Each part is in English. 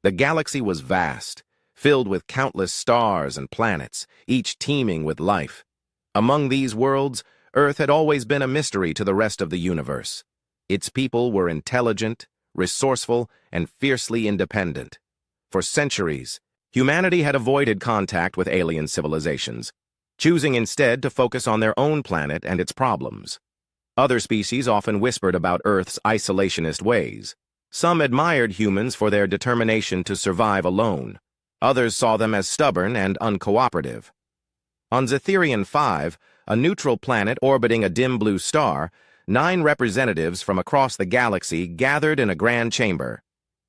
The galaxy was vast, filled with countless stars and planets, each teeming with life. Among these worlds, Earth had always been a mystery to the rest of the universe. Its people were intelligent, resourceful, and fiercely independent. For centuries, humanity had avoided contact with alien civilizations, choosing instead to focus on their own planet and its problems. Other species often whispered about Earth's isolationist ways. Some admired humans for their determination to survive alone. Others saw them as stubborn and uncooperative. On Zetherian 5, a neutral planet orbiting a dim blue star, 9 representatives from across the galaxy gathered in a grand chamber.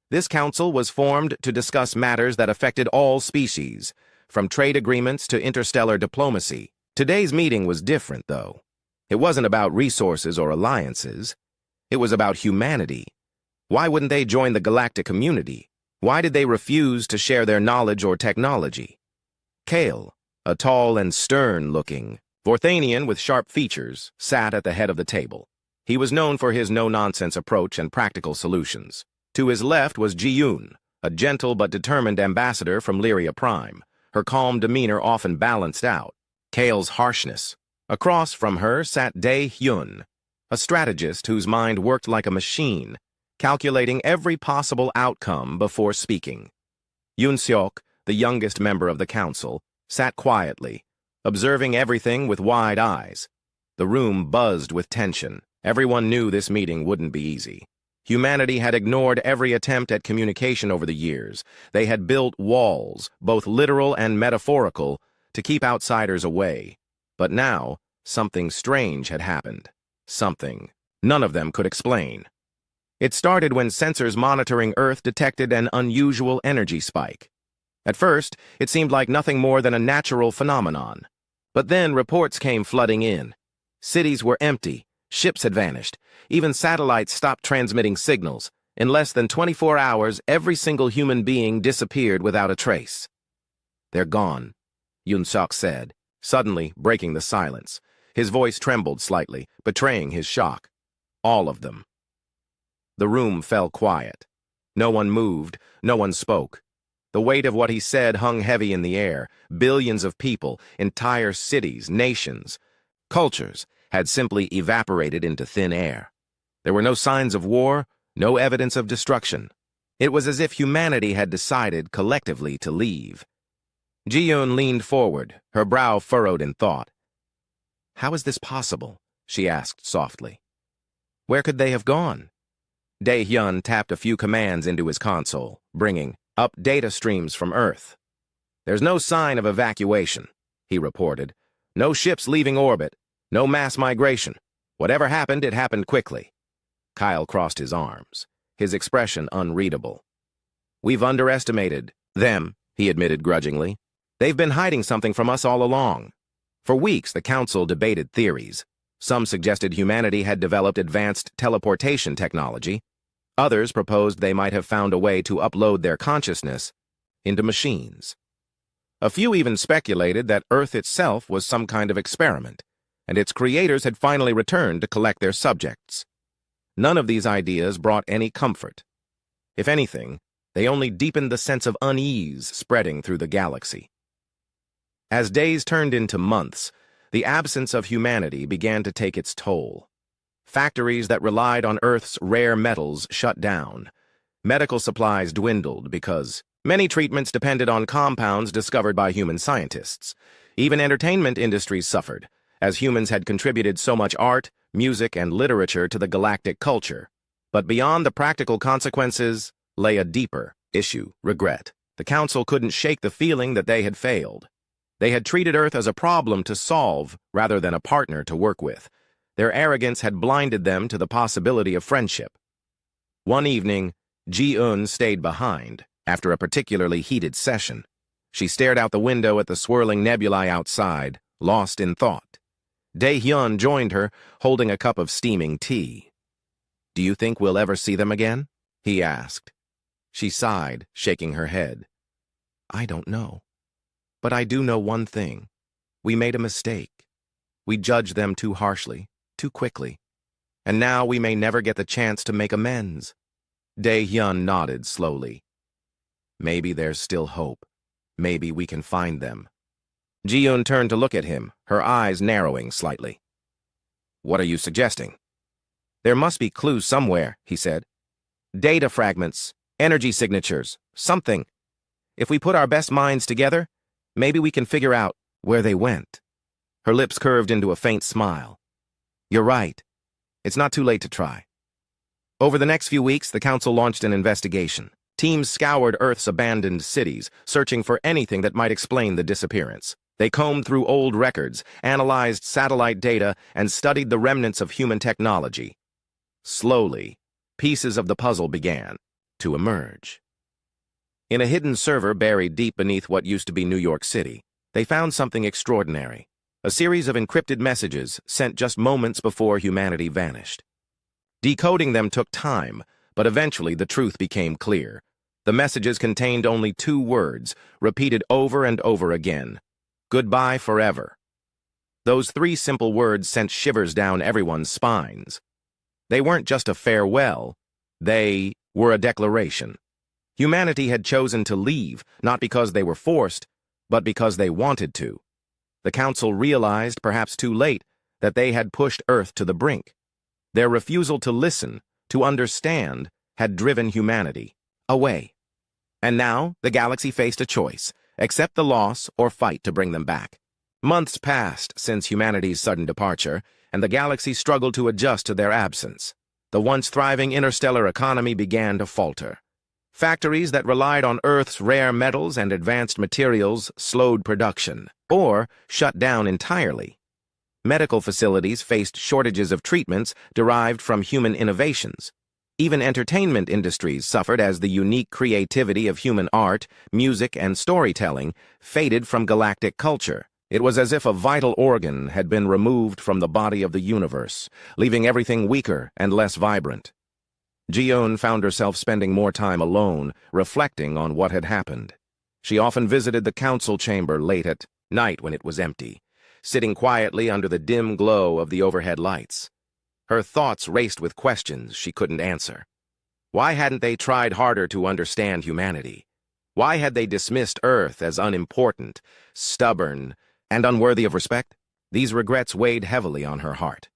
This council was formed to discuss matters that affected all species, from trade agreements to interstellar diplomacy. Today's meeting was different, though. It wasn't about resources or alliances. It was about humanity. Why wouldn't they join the galactic community? Why did they refuse to share their knowledge or technology? Kale, a tall and stern-looking Vorthanian with sharp features, sat at the head of the table. He was known for his no-nonsense approach and practical solutions. To his left was Ji-yoon, a gentle but determined ambassador from Lyria Prime, her calm demeanor often balanced out Kale's harshness. Across from her sat Dae-hyun, a strategist whose mind worked like a machine, calculating every possible outcome before speaking. Yoon-seok, the youngest member of the council, sat quietly, observing everything with wide eyes. The room buzzed with tension. Everyone knew this meeting wouldn't be easy. Humanity had ignored every attempt at communication over the years. They had built walls, both literal and metaphorical, to keep outsiders away. But now, something strange had happened. Something none of them could explain. It started when sensors monitoring Earth detected an unusual energy spike. At first, it seemed like nothing more than a natural phenomenon. But then reports came flooding in. Cities were empty, ships had vanished, even satellites stopped transmitting signals. In less than 24 hours, every single human being disappeared without a trace. "They're gone," Yoon-seok said, suddenly breaking the silence. His voice trembled slightly, betraying his shock. "All of them." The room fell quiet. No one moved, no one spoke. The weight of what he said hung heavy in the air. Billions of people, entire cities, nations, cultures, had simply evaporated into thin air. There were no signs of war, no evidence of destruction. It was as if humanity had decided collectively to leave. Ji-yoon leaned forward, her brow furrowed in thought. "How is this possible?" she asked softly. "Where could they have gone?" Dae-hyun tapped a few commands into his console, bringing up data streams from Earth. "There's no sign of evacuation," he reported. "No ships leaving orbit, no mass migration. Whatever happened, it happened quickly." Kyle crossed his arms, his expression unreadable. "We've underestimated them," he admitted grudgingly. "They've been hiding something from us all along." For weeks, the council debated theories. Some suggested humanity had developed advanced teleportation technology. Others proposed they might have found a way to upload their consciousness into machines. A few even speculated that Earth itself was some kind of experiment, and its creators had finally returned to collect their subjects. None of these ideas brought any comfort. If anything, they only deepened the sense of unease spreading through the galaxy. As days turned into months, the absence of humanity began to take its toll. Factories that relied on Earth's rare metals shut down. Medical supplies dwindled because many treatments depended on compounds discovered by human scientists. Even entertainment industries suffered, as humans had contributed so much art, music, and literature to the galactic culture. But beyond the practical consequences lay a deeper issue: regret. The Council couldn't shake the feeling that they had failed. They had treated Earth as a problem to solve rather than a partner to work with. Their arrogance had blinded them to the possibility of friendship. One evening, Ji-yoon stayed behind after a particularly heated session. She stared out the window at the swirling nebulae outside, lost in thought. Dae-hyun joined her, holding a cup of steaming tea. "Do you think we'll ever see them again?" he asked. She sighed, shaking her head. "I don't know. But I do know one thing. We made a mistake. We judged them too harshly, too quickly. And now we may never get the chance to make amends." Dae-hyun nodded slowly. Maybe there's still hope. Maybe we can find them. Ji-yoon turned to look at him, her eyes narrowing slightly. What are you suggesting? There must be clues somewhere, he said. Data fragments, energy signatures, something. If we put our best minds together, maybe we can figure out where they went. Her lips curved into a faint smile. You're right. It's not too late to try. Over the next few weeks, the council launched an investigation. Teams scoured Earth's abandoned cities, searching for anything that might explain the disappearance. They combed through old records, analyzed satellite data, and studied the remnants of human technology. Slowly, pieces of the puzzle began to emerge. In a hidden server buried deep beneath what used to be New York City, they found something extraordinary. A series of encrypted messages sent just moments before humanity vanished. Decoding them took time, but eventually the truth became clear. The messages contained only 2 words, repeated over and over again. Goodbye forever. Those 3 simple words sent shivers down everyone's spines. They weren't just a farewell. They were a declaration. Humanity had chosen to leave, not because they were forced, but because they wanted to. The council realized, perhaps too late, that they had pushed Earth to the brink. Their refusal to listen, to understand, had driven humanity away. And now, the galaxy faced a choice: accept the loss or fight to bring them back. Months passed since humanity's sudden departure, and the galaxy struggled to adjust to their absence. The once thriving interstellar economy began to falter. Factories that relied on Earth's rare metals and advanced materials slowed production, or shut down entirely. Medical facilities faced shortages of treatments derived from human innovations. Even entertainment industries suffered as the unique creativity of human art, music, and storytelling faded from galactic culture. It was as if a vital organ had been removed from the body of the universe, leaving everything weaker and less vibrant. Ji-yoon found herself spending more time alone, reflecting on what had happened. She often visited the council chamber late at night when it was empty, sitting quietly under the dim glow of the overhead lights. Her thoughts raced with questions she couldn't answer. Why hadn't they tried harder to understand humanity? Why had they dismissed Earth as unimportant, stubborn, and unworthy of respect? These regrets weighed heavily on her heart.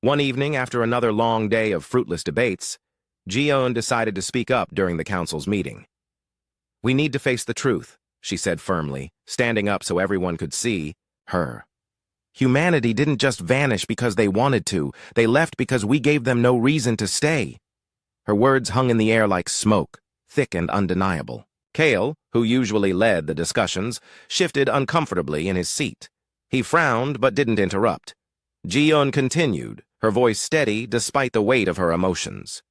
One evening, after another long day of fruitless debates, Ji-yoon decided to speak up during the council's meeting. We need to face the truth, she said firmly, standing up so everyone could see her. Humanity didn't just vanish because they wanted to. They left because we gave them no reason to stay. Her words hung in the air like smoke, thick and undeniable. Kale, who usually led the discussions, shifted uncomfortably in his seat. He frowned but didn't interrupt. Ji-yoon continued, her voice steady despite the weight of her emotions.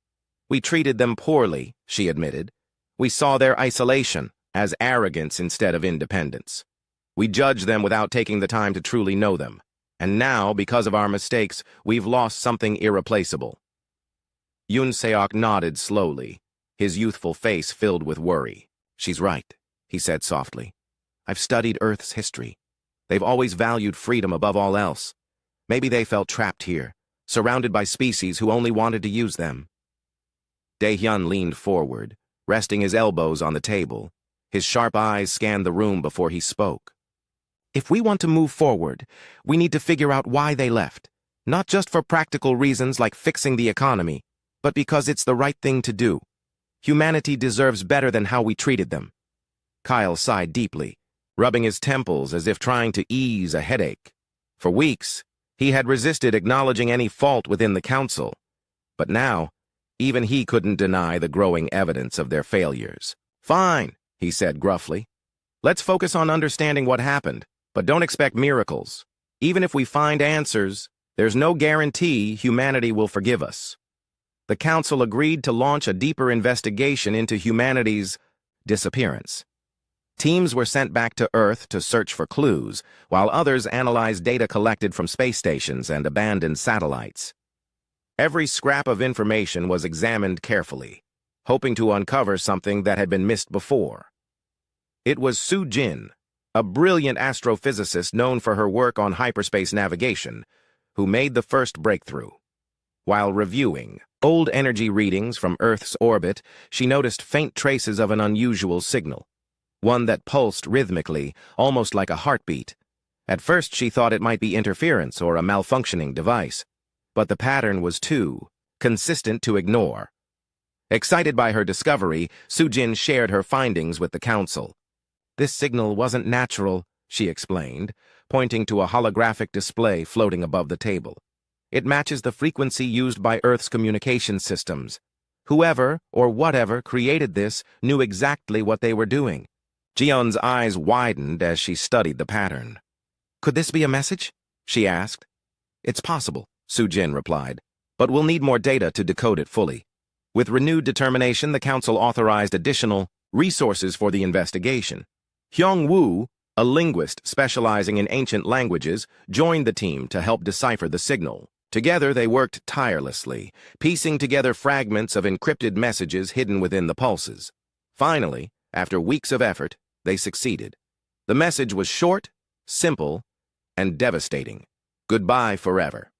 We treated them poorly, she admitted. We saw their isolation as arrogance instead of independence. We judged them without taking the time to truly know them. And now, because of our mistakes, we've lost something irreplaceable. Yoon Seok nodded slowly, his youthful face filled with worry. She's right, he said softly. I've studied Earth's history. They've always valued freedom above all else. Maybe they felt trapped here, surrounded by species who only wanted to use them. Dae-hyun leaned forward, resting his elbows on the table. His sharp eyes scanned the room before he spoke. If we want to move forward, we need to figure out why they left. Not just for practical reasons like fixing the economy, but because it's the right thing to do. Humanity deserves better than how we treated them. Kyle sighed deeply, rubbing his temples as if trying to ease a headache. For weeks, he had resisted acknowledging any fault within the council. But now, even he couldn't deny the growing evidence of their failures. Fine, he said gruffly. Let's focus on understanding what happened, but don't expect miracles. Even if we find answers, there's no guarantee humanity will forgive us. The council agreed to launch a deeper investigation into humanity's disappearance. Teams were sent back to Earth to search for clues, while others analyzed data collected from space stations and abandoned satellites. Every scrap of information was examined carefully, hoping to uncover something that had been missed before. It was Soo Jin, a brilliant astrophysicist known for her work on hyperspace navigation, who made the first breakthrough. While reviewing, Old energy readings from Earth's orbit, she noticed faint traces of an unusual signal, one that pulsed rhythmically, almost like a heartbeat. At first she thought it might be interference or a malfunctioning device, but the pattern was too consistent to ignore. Excited by her discovery, Sujin shared her findings with the council. "This signal wasn't natural," she explained, pointing to a holographic display floating above the table. "It matches the frequency used by Earth's communication systems. Whoever or whatever created this knew exactly what they were doing." Jion's eyes widened as she studied the pattern. "Could this be a message?" she asked. "It's possible," Sujin replied, "but we'll need more data to decode it fully." With renewed determination, the council authorized additional resources for the investigation. Hyung Woo, a linguist specializing in ancient languages, joined the team to help decipher the signal. Together, they worked tirelessly, piecing together fragments of encrypted messages hidden within the pulses. Finally, after weeks of effort, they succeeded. The message was short, simple, and devastating. "Goodbye forever."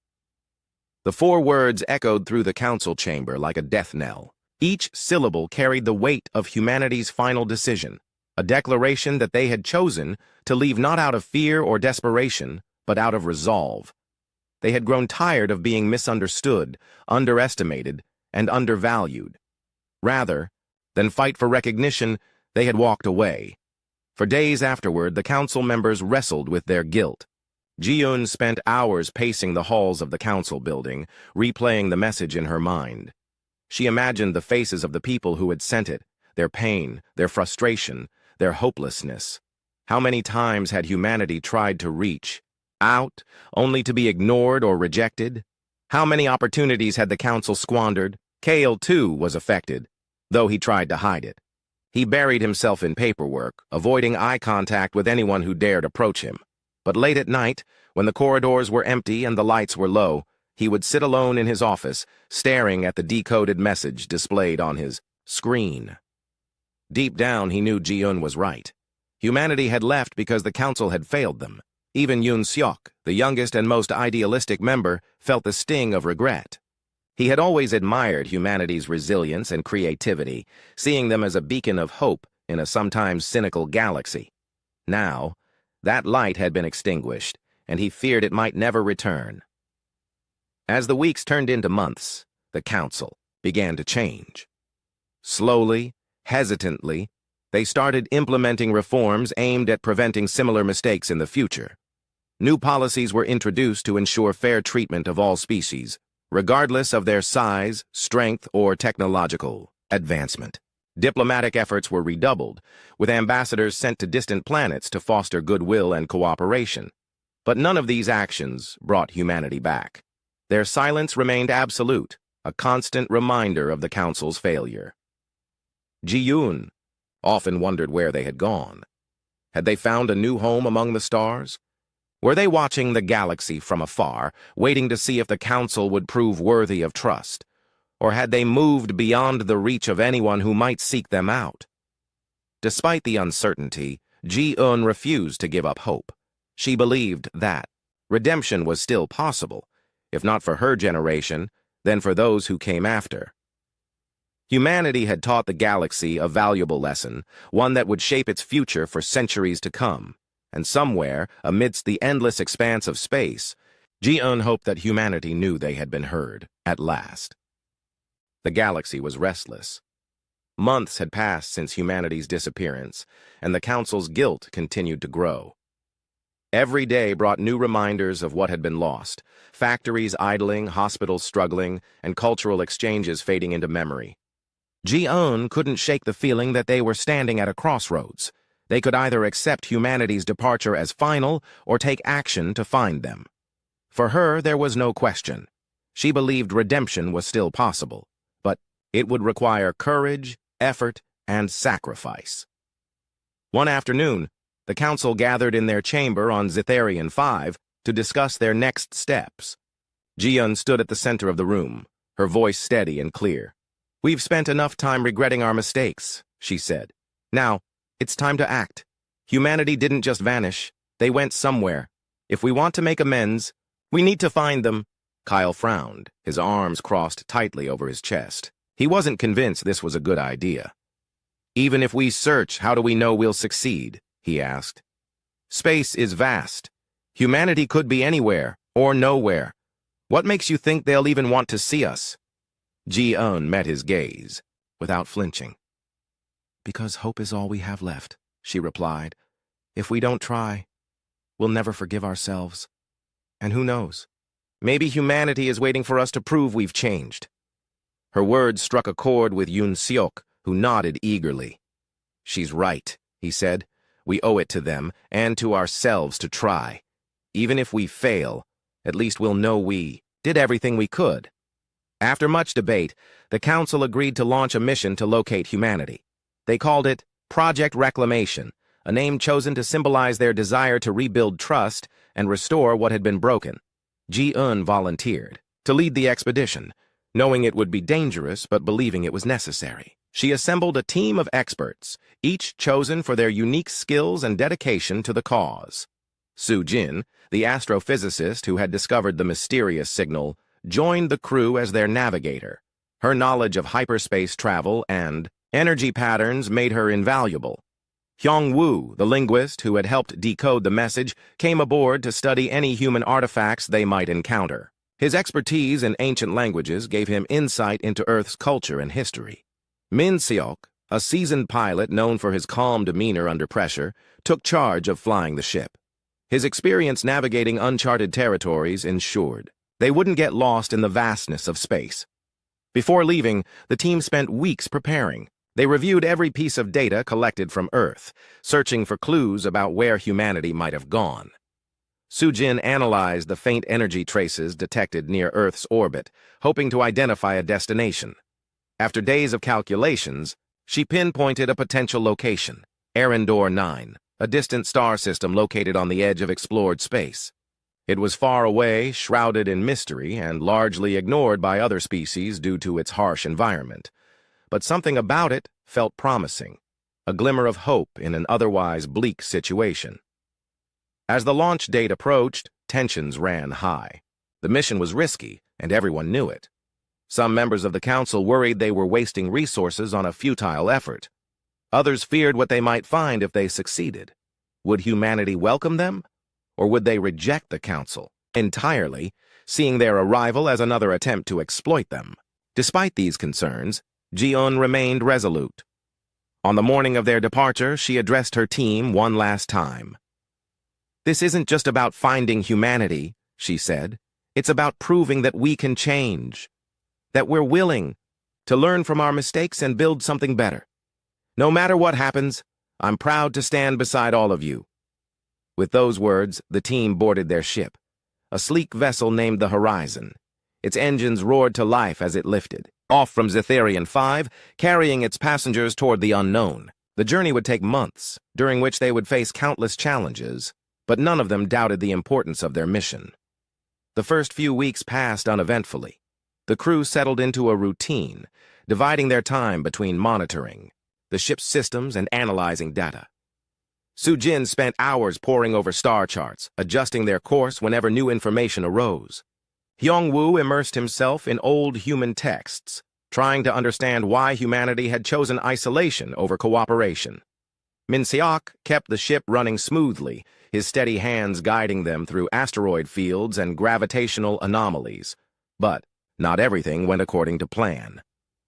The 4 words echoed through the council chamber like a death knell. Each syllable carried the weight of humanity's final decision, a declaration that they had chosen to leave not out of fear or desperation, but out of resolve. They had grown tired of being misunderstood, underestimated, and undervalued. Rather than fight for recognition, they had walked away. For days afterward, the council members wrestled with their guilt. Ji-eun spent hours pacing the halls of the council building, replaying the message in her mind. She imagined the faces of the people who had sent it, their pain, their frustration, their hopelessness. How many times had humanity tried to reach out, only to be ignored or rejected? How many opportunities had the council squandered? Kale, too, was affected, though he tried to hide it. He buried himself in paperwork, avoiding eye contact with anyone who dared approach him. But late at night, when the corridors were empty and the lights were low, he would sit alone in his office, staring at the decoded message displayed on his screen. Deep down, he knew Ji-eun was right. Humanity had left because the council had failed them. Even Yoon Seok, the youngest and most idealistic member, felt the sting of regret. He had always admired humanity's resilience and creativity, seeing them as a beacon of hope in a sometimes cynical galaxy. Now, that light had been extinguished, and he feared it might never return. As the weeks turned into months, the council began to change. Slowly, hesitantly, they started implementing reforms aimed at preventing similar mistakes in the future. New policies were introduced to ensure fair treatment of all species, regardless of their size, strength, or technological advancement. Diplomatic efforts were redoubled, with ambassadors sent to distant planets to foster goodwill and cooperation. But none of these actions brought humanity back. Their silence remained absolute, a constant reminder of the council's failure. Ji-eun often wondered where they had gone. Had they found a new home among the stars? Were they watching the galaxy from afar, waiting to see if the council would prove worthy of trust? Or had they moved beyond the reach of anyone who might seek them out? Despite the uncertainty, Ji-eun refused to give up hope. She believed that redemption was still possible, if not for her generation, then for those who came after. Humanity had taught the galaxy a valuable lesson, one that would shape its future for centuries to come. And somewhere, amidst the endless expanse of space, Ji-eun hoped that humanity knew they had been heard, at last. The galaxy was restless. Months had passed since humanity's disappearance, and the council's guilt continued to grow. Every day brought new reminders of what had been lost, factories idling, hospitals struggling, and cultural exchanges fading into memory. Ji-eun couldn't shake the feeling that they were standing at a crossroads. They could either accept humanity's departure as final or take action to find them. For her, there was no question. She believed redemption was still possible, but it would require courage, effort, and sacrifice. One afternoon, the council gathered in their chamber on Zitharian 5 to discuss their next steps. Ji-eun stood at the center of the room, her voice steady and clear. "We've spent enough time regretting our mistakes," she said. "Now, it's time to act. Humanity didn't just vanish. They went somewhere. If we want to make amends, we need to find them Kyle frowned, his arms crossed tightly over his chest. He wasn't convinced this was a good idea. "Even if we search, how do we know we'll succeed?" he asked. "Space is vast. Humanity could be anywhere, or nowhere. What makes you think they'll even want to see us?" Ji-eun met his gaze, without flinching. "Because hope is all we have left," she replied. "If we don't try, we'll never forgive ourselves. And who knows? Maybe humanity is waiting for us to prove we've changed." Her words struck a chord with Yoon Seok, who nodded eagerly. "She's right," he said. "We owe it to them, and to ourselves, to try. Even if we fail, at least we'll know we did everything we could." After much debate, the Council agreed to launch a mission to locate humanity. They called it Project Reclamation, a name chosen to symbolize their desire to rebuild trust and restore what had been broken. Ji-eun volunteered to lead the expedition, knowing it would be dangerous but believing it was necessary. She assembled a team of experts, each chosen for their unique skills and dedication to the cause. Soo-jin, the astrophysicist who had discovered the mysterious signal, joined the crew as their navigator. Her knowledge of hyperspace travel and energy patterns made her invaluable. Hyung-woo, the linguist who had helped decode the message, came aboard to study any human artifacts they might encounter. His expertise in ancient languages gave him insight into Earth's culture and history. Min Seok, a seasoned pilot known for his calm demeanor under pressure, took charge of flying the ship. His experience navigating uncharted territories ensured they wouldn't get lost in the vastness of space. Before leaving, the team spent weeks preparing. They reviewed every piece of data collected from Earth, searching for clues about where humanity might have gone. Soo-jin analyzed the faint energy traces detected near Earth's orbit, hoping to identify a destination. After days of calculations, she pinpointed a potential location, Arendor 9, a distant star system located on the edge of explored space. It was far away, shrouded in mystery, and largely ignored by other species due to its harsh environment. But something about it felt promising, a glimmer of hope in an otherwise bleak situation. As the launch date approached, tensions ran high. The mission was risky, and everyone knew it. Some members of the council worried they were wasting resources on a futile effort. Others feared what they might find if they succeeded. Would humanity welcome them? Or would they reject the council entirely, seeing their arrival as another attempt to exploit them? Despite these concerns, Ji-eun remained resolute. On the morning of their departure, she addressed her team one last time. "This isn't just about finding humanity," she said. "It's about proving that we can change, that we're willing to learn from our mistakes and build something better. No matter what happens, I'm proud to stand beside all of you." With those words, the team boarded their ship, a sleek vessel named the Horizon. Its engines roared to life as it lifted, off from Zetharian 5, carrying its passengers toward the unknown. The journey would take months, during which they would face countless challenges, but none of them doubted the importance of their mission. The first few weeks passed uneventfully. The crew settled into a routine, dividing their time between monitoring the ship's systems and analyzing data. Soo-jin spent hours poring over star charts, adjusting their course whenever new information arose. Hyung-woo immersed himself in old human texts, trying to understand why humanity had chosen isolation over cooperation. Min Seok kept the ship running smoothly, his steady hands guiding them through asteroid fields and gravitational anomalies. But not everything went according to plan.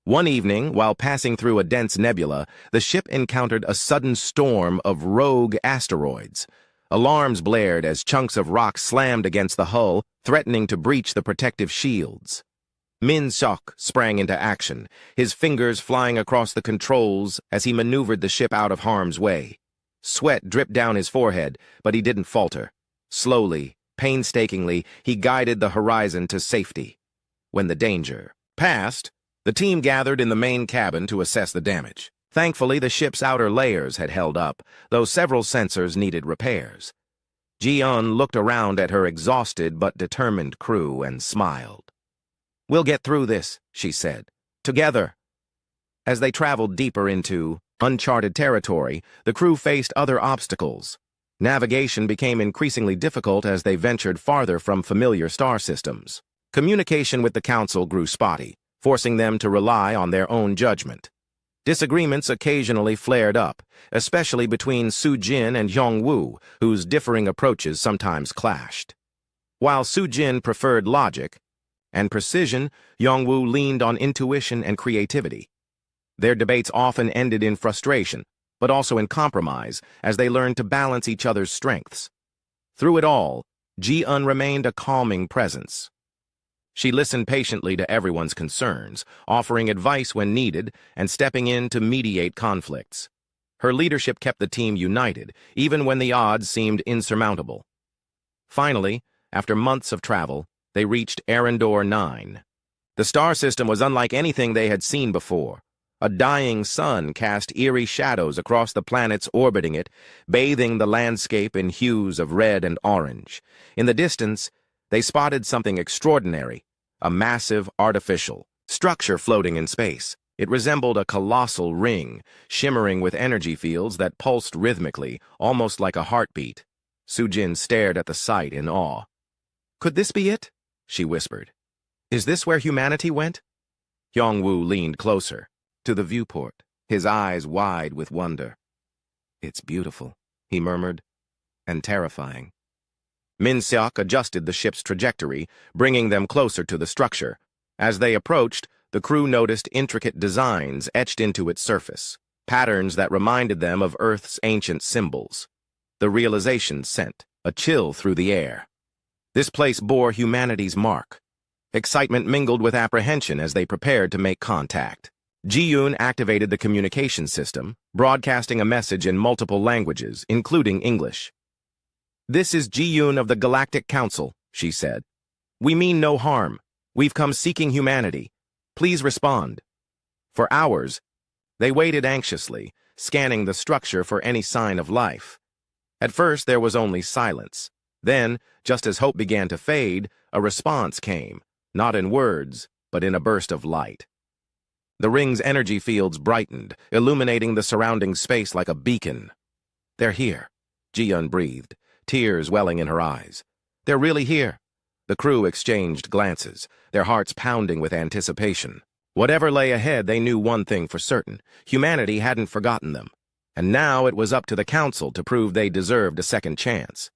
One evening, while passing through a dense nebula, the ship encountered a sudden storm of rogue asteroids. Alarms blared as chunks of rock slammed against the hull, threatening to breach the protective shields. Min Seok sprang into action, his fingers flying across the controls as he maneuvered the ship out of harm's way. Sweat dripped down his forehead, but he didn't falter. Slowly, painstakingly, he guided the Horizon to safety. When the danger passed, the team gathered in the main cabin to assess the damage. Thankfully, the ship's outer layers had held up, though several sensors needed repairs. Ji-eun looked around at her exhausted but determined crew and smiled. "We'll get through this," she said. "Together." As they traveled deeper into uncharted territory, the crew faced other obstacles. Navigation became increasingly difficult as they ventured farther from familiar star systems. Communication with the council grew spotty, forcing them to rely on their own judgment. Disagreements occasionally flared up, especially between Su Jin and Yongwu, whose differing approaches sometimes clashed. While Su Jin preferred logic and precision, Yongwu leaned on intuition and creativity. Their debates often ended in frustration, but also in compromise, as they learned to balance each other's strengths. Through it all, Ji-eun remained a calming presence. She listened patiently to everyone's concerns, offering advice when needed and stepping in to mediate conflicts. Her leadership kept the team united, even when the odds seemed insurmountable. Finally, after months of travel, they reached Arendor 9. The star system was unlike anything they had seen before. A dying sun cast eerie shadows across the planets orbiting it, bathing the landscape in hues of red and orange. In the distance, they spotted something extraordinary, a massive artificial structure floating in space. It resembled a colossal ring, shimmering with energy fields that pulsed rhythmically, almost like a heartbeat. Su-jin stared at the sight in awe. "Could this be it?" she whispered. "Is this where humanity went?" Yongwu leaned closer, to the viewport, his eyes wide with wonder. "It's beautiful," he murmured, "and terrifying." Min-seok adjusted the ship's trajectory, bringing them closer to the structure. As they approached, the crew noticed intricate designs etched into its surface, patterns that reminded them of Earth's ancient symbols. The realization sent a chill through the air. This place bore humanity's mark. Excitement mingled with apprehension as they prepared to make contact. Ji-eun activated the communication system, broadcasting a message in multiple languages, including English. "This is Ji-eun of the Galactic Council," she said. "We mean no harm. We've come seeking humanity. Please respond." For hours, they waited anxiously, scanning the structure for any sign of life. At first, there was only silence. Then, just as hope began to fade, a response came, not in words, but in a burst of light. The ring's energy fields brightened, illuminating the surrounding space like a beacon. "They're here," Ji-eun breathed, tears welling in her eyes. "They're really here." The crew exchanged glances, their hearts pounding with anticipation. Whatever lay ahead, they knew one thing for certain: humanity hadn't forgotten them. And now it was up to the council to prove they deserved a second chance.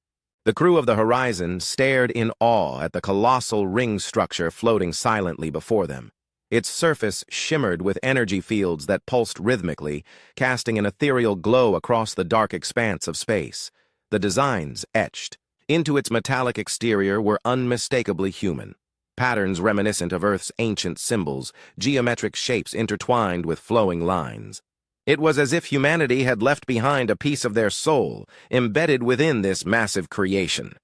The crew of the Horizon stared in awe at the colossal ring structure floating silently before them. Its surface shimmered with energy fields that pulsed rhythmically, casting an ethereal glow across the dark expanse of space. The designs, etched into its metallic exterior, were unmistakably human. Patterns reminiscent of Earth's ancient symbols, geometric shapes intertwined with flowing lines. It was as if humanity had left behind a piece of their soul, embedded within this massive creation.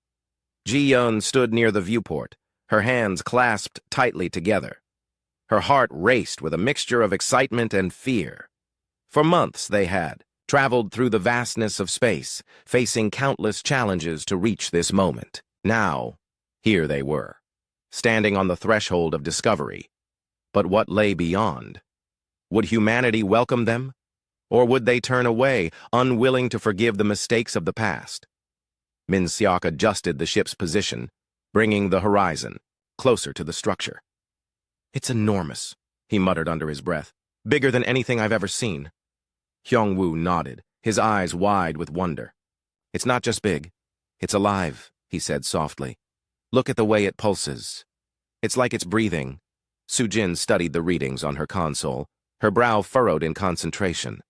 Ji-eun stood near the viewport, her hands clasped tightly together. Her heart raced with a mixture of excitement and fear. For months they had traveled through the vastness of space, facing countless challenges to reach this moment. Now, here they were, standing on the threshold of discovery. But what lay beyond? Would humanity welcome them? Or would they turn away, unwilling to forgive the mistakes of the past? Min-seok adjusted the ship's position, bringing the Horizon closer to the structure. "It's enormous," he muttered under his breath. "Bigger than anything I've ever seen." Hyung-woo nodded, his eyes wide with wonder. "It's not just big. It's alive," he said softly. "Look at the way it pulses. It's like it's breathing." Su-jin studied the readings on her console, her brow furrowed in concentration.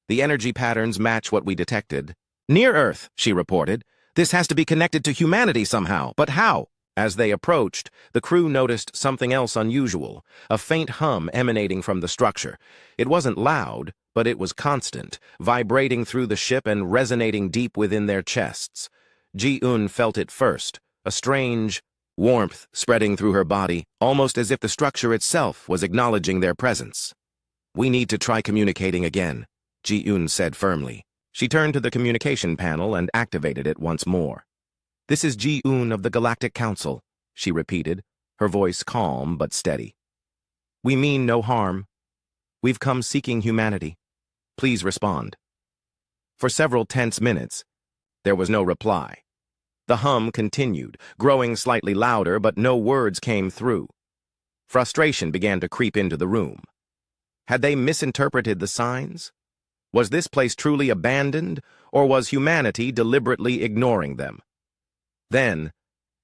"The energy patterns match what we detected." "Near Earth," she reported. "This has to be connected to humanity somehow, but how?" As they approached, the crew noticed something else unusual, a faint hum emanating from the structure. It wasn't loud, but it was constant, vibrating through the ship and resonating deep within their chests. Ji-eun felt it first, a strange warmth spreading through her body, almost as if the structure itself was acknowledging their presence. "We need to try communicating again," Ji-eun said firmly. She turned to the communication panel and activated it once more. "This is Ji-eun of the Galactic Council," she repeated, her voice calm but steady. "We mean no harm. We've come seeking humanity. Please respond." For several tense minutes, there was no reply. The hum continued, growing slightly louder, but no words came through. Frustration began to creep into the room. Had they misinterpreted the signs? Was this place truly abandoned, or was humanity deliberately ignoring them? Then,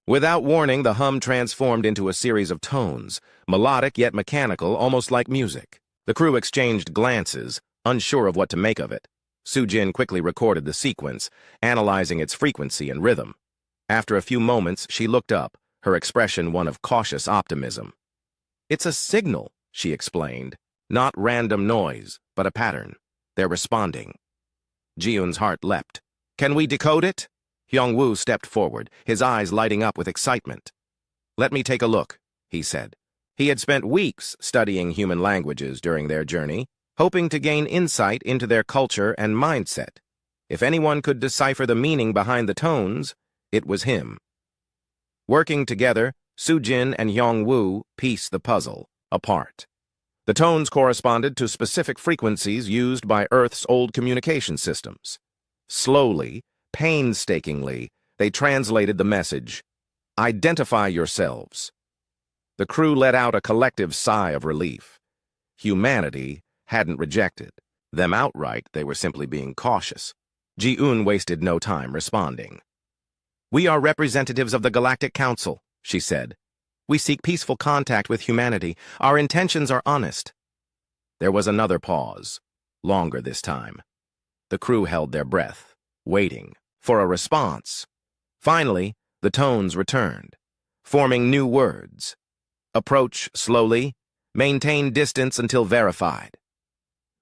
without warning, the hum transformed into a series of tones, melodic yet mechanical, almost like music. The crew exchanged glances, unsure of what to make of it. Sujin quickly recorded the sequence, analyzing its frequency and rhythm. After a few moments, she looked up, her expression one of cautious optimism. "It's a signal," she explained. "Not random noise, but a pattern. They're responding." Ji-eun's heart leapt. "Can we decode it?" Hyung-woo stepped forward, his eyes lighting up with excitement. "Let me take a look," he said. He had spent weeks studying human languages during their journey, hoping to gain insight into their culture and mindset. If anyone could decipher the meaning behind the tones, it was him. Working together, Sujin and Hyung-woo pieced the puzzle apart. The tones corresponded to specific frequencies used by Earth's old communication systems. Slowly, painstakingly, they translated the message, "Identify yourselves." The crew let out a collective sigh of relief. Humanity hadn't rejected them outright, they were simply being cautious. Ji-eun wasted no time responding. "We are representatives of the Galactic Council," she said. "We seek peaceful contact with humanity. Our intentions are honest." There was another pause, longer this time. The crew held their breath, waiting for a response. Finally, the tones returned, forming new words. "Approach slowly. Maintain distance until verified."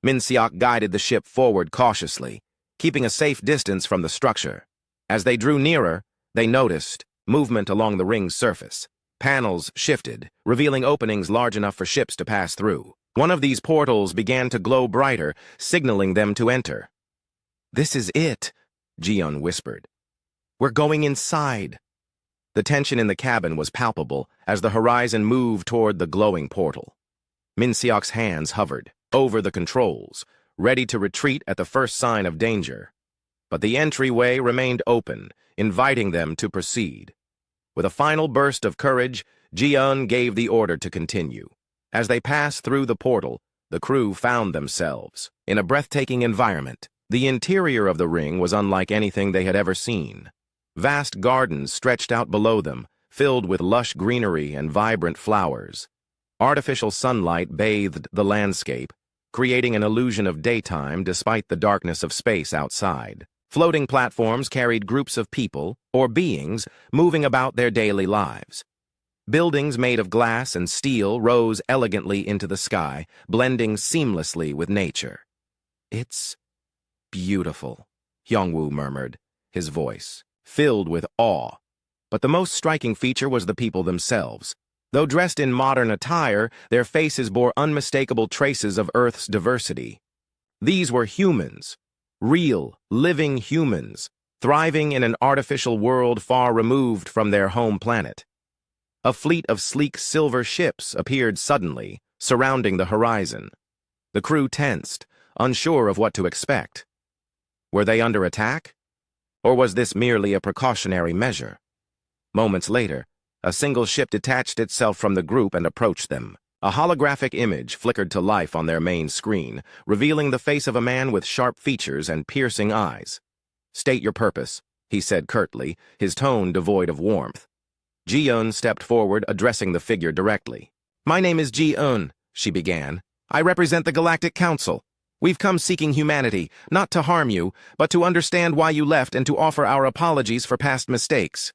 Min-seok guided the ship forward cautiously, keeping a safe distance from the structure. As they drew nearer, they noticed movement along the ring's surface. Panels shifted, revealing openings large enough for ships to pass through. One of these portals began to glow brighter, signaling them to enter. "This is it," Ji-eun whispered. "We're going inside." The tension in the cabin was palpable as the horizon moved toward the glowing portal. Min-seok's hands hovered over the controls, ready to retreat at the first sign of danger. But the entryway remained open, inviting them to proceed. With a final burst of courage, Ji-eun gave the order to continue. As they passed through the portal, the crew found themselves in a breathtaking environment. The interior of the ring was unlike anything they had ever seen. Vast gardens stretched out below them, filled with lush greenery and vibrant flowers. Artificial sunlight bathed the landscape, creating an illusion of daytime despite the darkness of space outside. Floating platforms carried groups of people, or beings, moving about their daily lives. Buildings made of glass and steel rose elegantly into the sky, blending seamlessly with nature. "It's beautiful," Hyung-woo murmured, his voice filled with awe. But the most striking feature was the people themselves. Though dressed in modern attire, their faces bore unmistakable traces of Earth's diversity. These were humans, real, living humans, thriving in an artificial world far removed from their home planet. A fleet of sleek silver ships appeared suddenly, surrounding the horizon. The crew tensed, unsure of what to expect. Were they under attack? Or was this merely a precautionary measure? Moments later, a single ship detached itself from the group and approached them. A holographic image flickered to life on their main screen, revealing the face of a man with sharp features and piercing eyes. "State your purpose," he said curtly, his tone devoid of warmth. Ji-eun stepped forward, addressing the figure directly. "My name is Ji-eun," she began. "I represent the Galactic Council. We've come seeking humanity, not to harm you, but to understand why you left and to offer our apologies for past mistakes."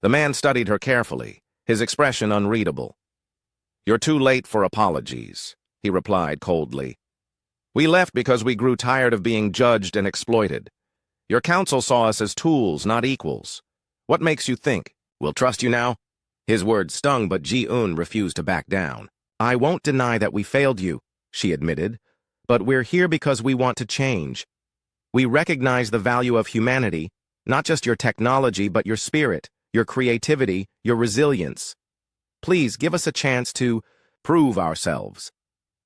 The man studied her carefully, his expression unreadable. "You're too late for apologies," he replied coldly. "We left because we grew tired of being judged and exploited. Your council saw us as tools, not equals. What makes you think we'll trust you now?" His words stung, but Ji-eun refused to back down. "I won't deny that we failed you," she admitted, "but we're here because we want to change. We recognize the value of humanity, not just your technology, but your spirit, your creativity, your resilience. Please give us a chance to prove ourselves."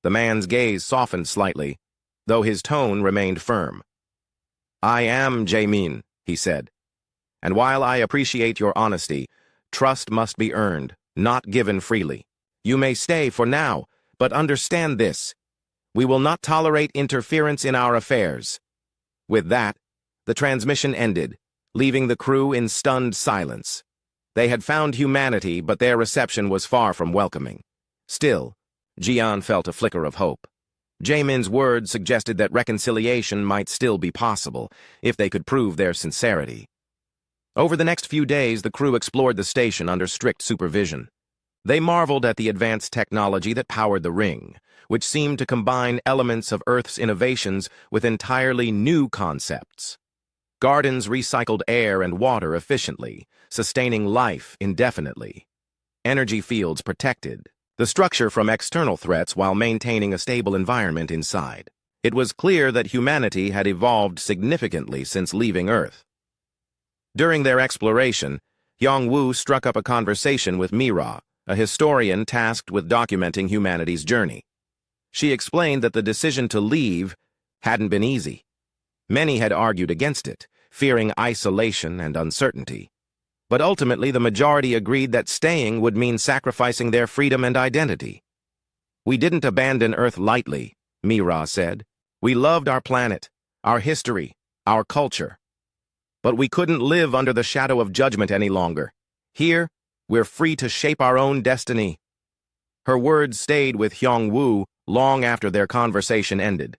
The man's gaze softened slightly, though his tone remained firm. "I am Jae-min," he said. And while I appreciate your honesty, trust must be earned, not given freely. You may stay for now, but understand this. We will not tolerate interference in our affairs." With that, the transmission ended, leaving the crew in stunned silence. They had found humanity, but their reception was far from welcoming. Still, Jian felt a flicker of hope. Jaemin's words suggested that reconciliation might still be possible, if they could prove their sincerity. Over the next few days, the crew explored the station under strict supervision. They marveled at the advanced technology that powered the ring, which seemed to combine elements of Earth's innovations with entirely new concepts. Gardens recycled air and water efficiently, sustaining life indefinitely. Energy fields protected the structure from external threats while maintaining a stable environment inside. It was clear that humanity had evolved significantly since leaving Earth. During their exploration, Yong-woo struck up a conversation with Mira, a historian tasked with documenting humanity's journey. She explained that the decision to leave hadn't been easy. Many had argued against it, fearing isolation and uncertainty. But ultimately, the majority agreed that staying would mean sacrificing their freedom and identity. "We didn't abandon Earth lightly," Mira said. "We loved our planet, our history, our culture. But we couldn't live under the shadow of judgment any longer. Here, we're free to shape our own destiny." Her words stayed with Hyung-woo long after their conversation ended.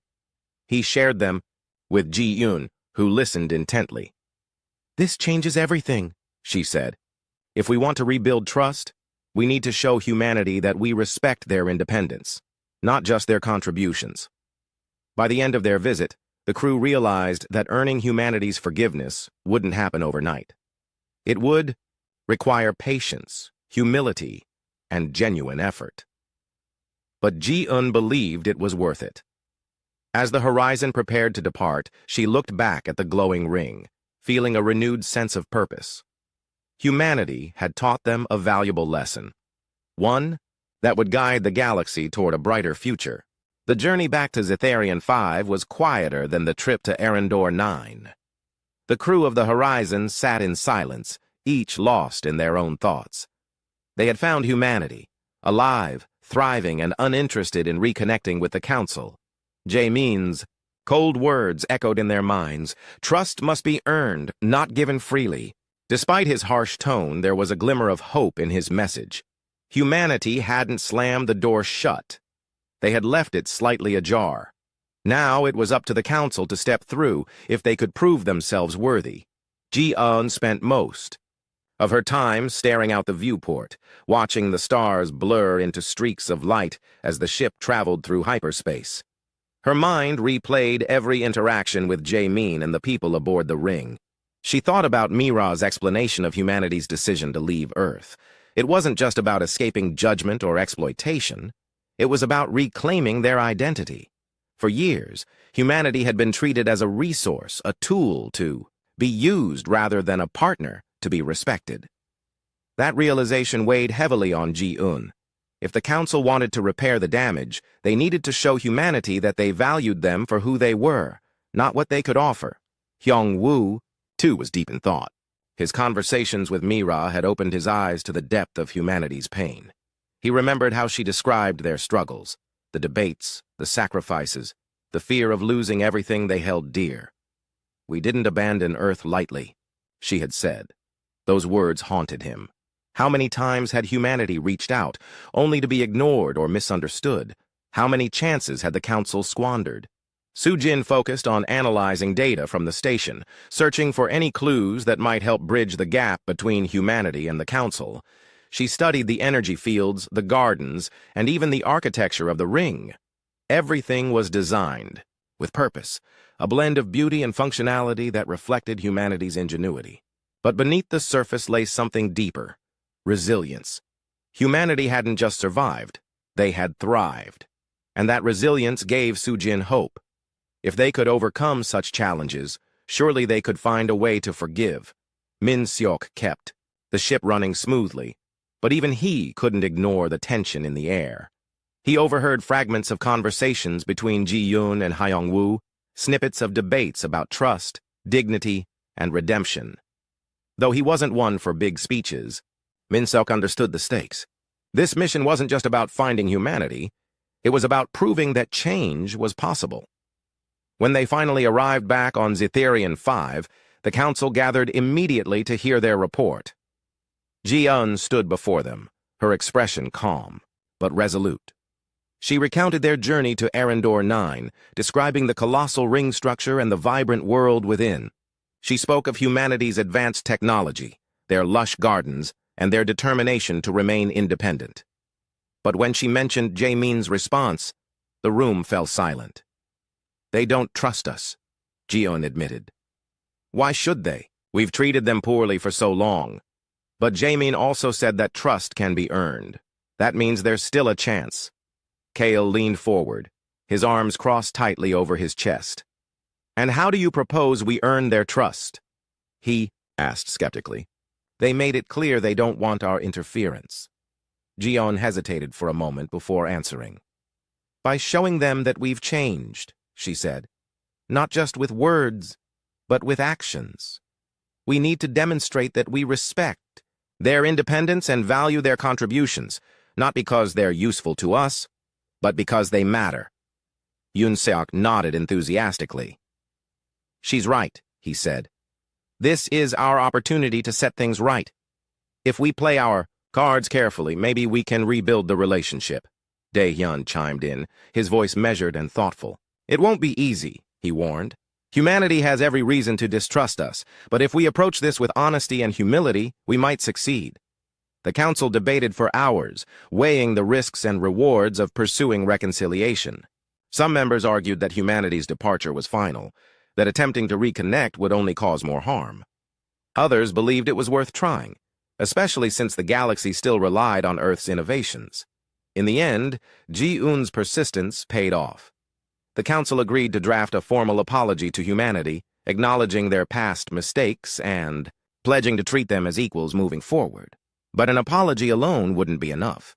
He shared them with Ji-yoon, who listened intently. "This changes everything," she said. "If we want to rebuild trust, we need to show humanity that we respect their independence, not just their contributions." By the end of their visit, the crew realized that earning humanity's forgiveness wouldn't happen overnight. It would require patience, humility, and genuine effort. But Ji-eun believed it was worth it. As the Horizon prepared to depart, she looked back at the glowing ring, feeling a renewed sense of purpose. Humanity had taught them a valuable lesson, one that would guide the galaxy toward a brighter future. The journey back to Zetharian 5 was quieter than the trip to Arendor 9. The crew of the Horizon sat in silence, each lost in their own thoughts. They had found humanity, alive, thriving, and uninterested in reconnecting with the Council. Jaemin's cold words echoed in their minds. Trust must be earned, not given freely. Despite his harsh tone, there was a glimmer of hope in his message. Humanity hadn't slammed the door shut. They had left it slightly ajar. Now it was up to the Council to step through if they could prove themselves worthy. Ji-eun spent most of her time staring out the viewport, watching the stars blur into streaks of light as the ship traveled through hyperspace. Her mind replayed every interaction with Jaemin and the people aboard the ring. She thought about Mira's explanation of humanity's decision to leave Earth. It wasn't just about escaping judgment or exploitation. It was about reclaiming their identity. For years, humanity had been treated as a resource, a tool to be used rather than a partner to be respected. That realization weighed heavily on Ji-eun. If the Council wanted to repair the damage, they needed to show humanity that they valued them for who they were, not what they could offer. Hyung-woo, too, was deep in thought. His conversations with Mira had opened his eyes to the depth of humanity's pain. He remembered how she described their struggles, the debates, the sacrifices, the fear of losing everything they held dear. "We didn't abandon Earth lightly," she had said. Those words haunted him. How many times had humanity reached out, only to be ignored or misunderstood? How many chances had the Council squandered? Soo-jin focused on analyzing data from the station, searching for any clues that might help bridge the gap between humanity and the Council. She studied the energy fields, the gardens, and even the architecture of the ring. Everything was designed with purpose, a blend of beauty and functionality that reflected humanity's ingenuity. But beneath the surface lay something deeper: resilience. Humanity hadn't just survived, they had thrived. And that resilience gave Soo-jin hope. If they could overcome such challenges, surely they could find a way to forgive. Min-seok kept the ship running smoothly, but even he couldn't ignore the tension in the air. He overheard fragments of conversations between Ji-yoon and Hyung-woo, snippets of debates about trust, dignity, and redemption. Though he wasn't one for big speeches, Min-seok understood the stakes. This mission wasn't just about finding humanity, it was about proving that change was possible. When they finally arrived back on Zetherian 5, the council gathered immediately to hear their report. Ji-eun stood before them, her expression calm, but resolute. She recounted their journey to Arendor 9, describing the colossal ring structure and the vibrant world within. She spoke of humanity's advanced technology, their lush gardens, and their determination to remain independent. But when she mentioned Jaemin's response, the room fell silent. "They don't trust us," Ji-eun admitted. "Why should they? We've treated them poorly for so long." But Jaemin also said that trust can be earned. That means there's still a chance. Kale leaned forward, his arms crossed tightly over his chest. "And how do you propose we earn their trust?" he asked skeptically. "They made it clear they don't want our interference." Ji-eun hesitated for a moment before answering. "By showing them that we've changed," she said. "Not just with words, but with actions. We need to demonstrate that we respect their independence and value their contributions, not because they're useful to us, but because they matter." Yoon-seok nodded enthusiastically. "She's right," he said. "This is our opportunity to set things right. If we play our cards carefully, maybe we can rebuild the relationship." Dae-hyun chimed in, his voice measured and thoughtful. "It won't be easy," he warned. "Humanity has every reason to distrust us, but if we approach this with honesty and humility, we might succeed." The council debated for hours, weighing the risks and rewards of pursuing reconciliation. Some members argued that humanity's departure was final, that attempting to reconnect would only cause more harm. Others believed it was worth trying, especially since the galaxy still relied on Earth's innovations. In the end, Ji-eun's persistence paid off. The council agreed to draft a formal apology to humanity, acknowledging their past mistakes and pledging to treat them as equals moving forward. But an apology alone wouldn't be enough.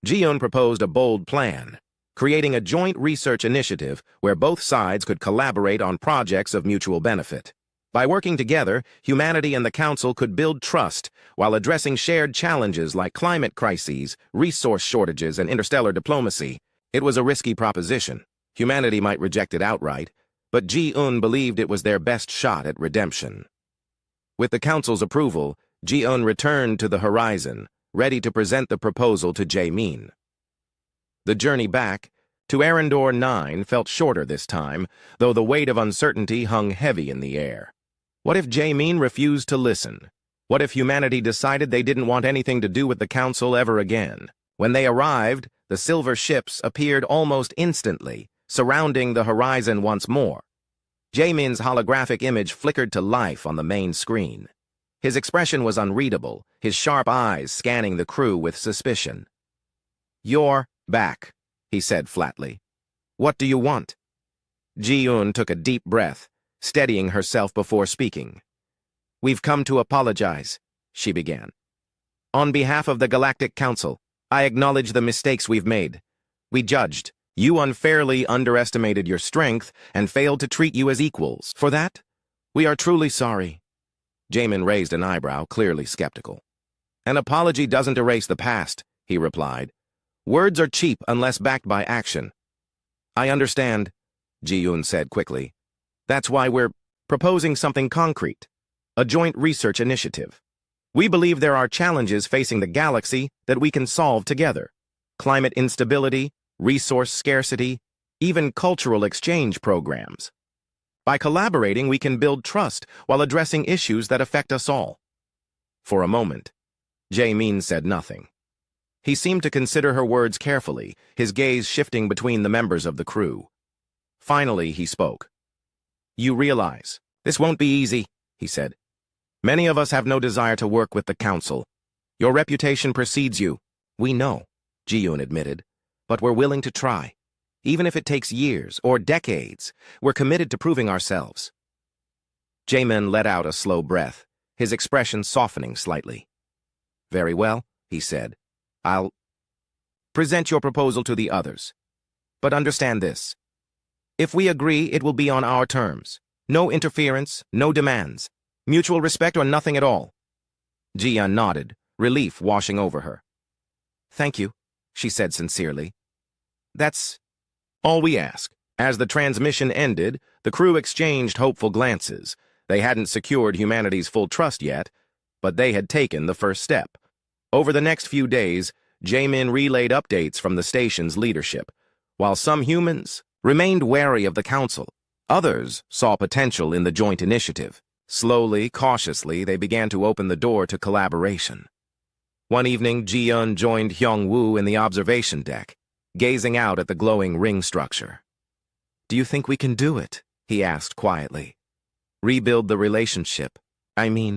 Ji-eun proposed a bold plan, creating a joint research initiative where both sides could collaborate on projects of mutual benefit. By working together, humanity and the council could build trust while addressing shared challenges like climate crises, resource shortages, and interstellar diplomacy. It was a risky proposition. Humanity might reject it outright, but Ji-eun believed it was their best shot at redemption. With the council's approval, Ji-eun returned to the horizon, ready to present the proposal to Jaemin. The journey back to Arendor 9 felt shorter this time, though the weight of uncertainty hung heavy in the air. What if Jaemin refused to listen? What if humanity decided they didn't want anything to do with the council ever again? When they arrived, the silver ships appeared almost instantly, surrounding the horizon once more. Jaemin's holographic image flickered to life on the main screen. His expression was unreadable, his sharp eyes scanning the crew with suspicion. "You're back," he said flatly. "What do you want?" Ji-eun took a deep breath, steadying herself before speaking. "We've come to apologize," she began. "On behalf of the Galactic Council, I acknowledge the mistakes we've made. We judged. You unfairly underestimated your strength and failed to treat you as equals. For that, we are truly sorry." Jaemin raised an eyebrow, clearly skeptical. "An apology doesn't erase the past," he replied. "Words are cheap unless backed by action." "I understand," Ji-eun said quickly. "That's why we're proposing something concrete, a joint research initiative. We believe there are challenges facing the galaxy that we can solve together. Climate instability, resource scarcity, even cultural exchange programs. By collaborating, we can build trust while addressing issues that affect us all." For a moment, Jaemin said nothing. He seemed to consider her words carefully, his gaze shifting between the members of the crew. Finally, he spoke. "You realize, this won't be easy," he said. "Many of us have no desire to work with the council. Your reputation precedes you." "We know," Ji-eun admitted, "but we're willing to try. Even if it takes years or decades, we're committed to proving ourselves." Jaemin let out a slow breath, his expression softening slightly. "Very well," he said. "I'll present your proposal to the others. But understand this. If we agree, it will be on our terms. No interference, no demands. Mutual respect or nothing at all? Ji-yeon nodded, relief washing over her. Thank you, she said sincerely. That's all we ask. As the transmission ended, the crew exchanged hopeful glances. They hadn't secured humanity's full trust yet, but they had taken the first step. Over the next few days, Jaemin relayed updates from the station's leadership. While some humans remained wary of the council, others saw potential in the joint initiative. Slowly, cautiously, they began to open the door to collaboration. One evening, Ji-yeon joined Hyung-woo in the observation deck, gazing out at the glowing ring structure. "Do you think we can do it?" he asked quietly. "Rebuild the relationship. I mean,